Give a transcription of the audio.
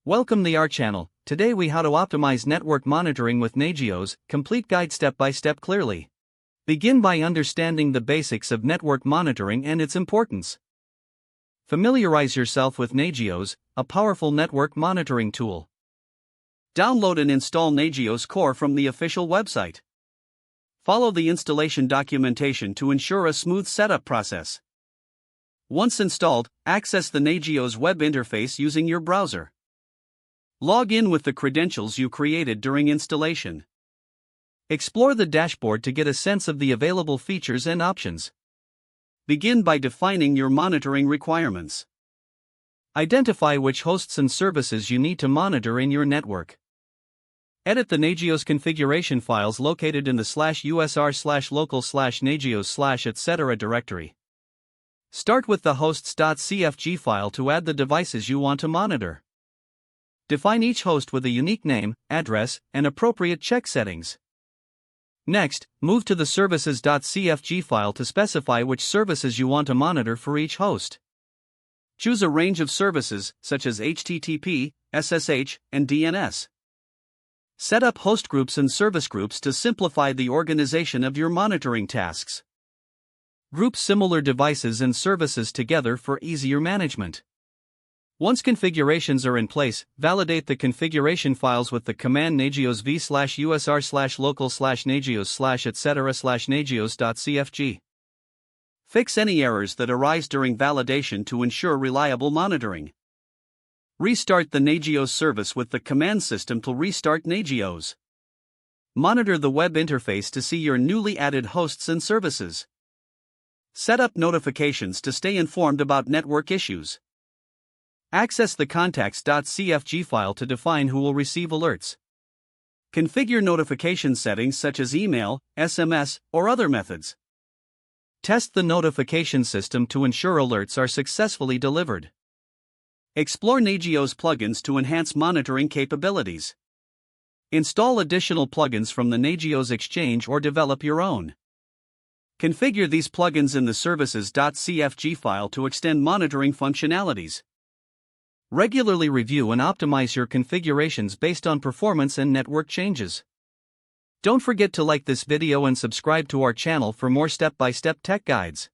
Welcome to our channel. Today we how to optimize network monitoring with Nagios, complete guide step by step clearly. Begin by understanding the basics of network monitoring and its importance. Familiarize yourself with Nagios, a powerful network monitoring tool. Download and install Nagios Core from the official website. Follow the installation documentation to ensure a smooth setup process. Once installed, access the Nagios web interface using your browser. Log in with the credentials you created during installation. Explore the dashboard to get a sense of the available features and options. Begin by defining your monitoring requirements. Identify which hosts and services you need to monitor in your network. Edit the Nagios configuration files located in the /usr/local/nagios/etc. directory. Start with the hosts.cfg file to add the devices you want to monitor. Define each host with a unique name, address, and appropriate check settings. Next, move to the services.cfg file to specify which services you want to monitor for each host. Choose a range of services, such as HTTP, SSH, and DNS. Set up host groups and service groups to simplify the organization of your monitoring tasks. Group similar devices and services together for easier management. Once configurations are in place, validate the configuration files with the command nagios v/usr/local/nagios/etc/nagios.cfg. Fix any errors that arise during validation to ensure reliable monitoring. Restart the Nagios service with the command system to restart Nagios. Monitor the web interface to see your newly added hosts and services. Set up notifications to stay informed about network issues. Access the contacts.cfg file to define who will receive alerts. Configure notification settings such as email, SMS, or other methods. Test the notification system to ensure alerts are successfully delivered. Explore Nagios plugins to enhance monitoring capabilities. Install additional plugins from the Nagios Exchange or develop your own. Configure these plugins in the services.cfg file to extend monitoring functionalities. Regularly review and optimize your configurations based on performance and network changes. Don't forget to like this video and subscribe to our channel for more step-by-step tech guides.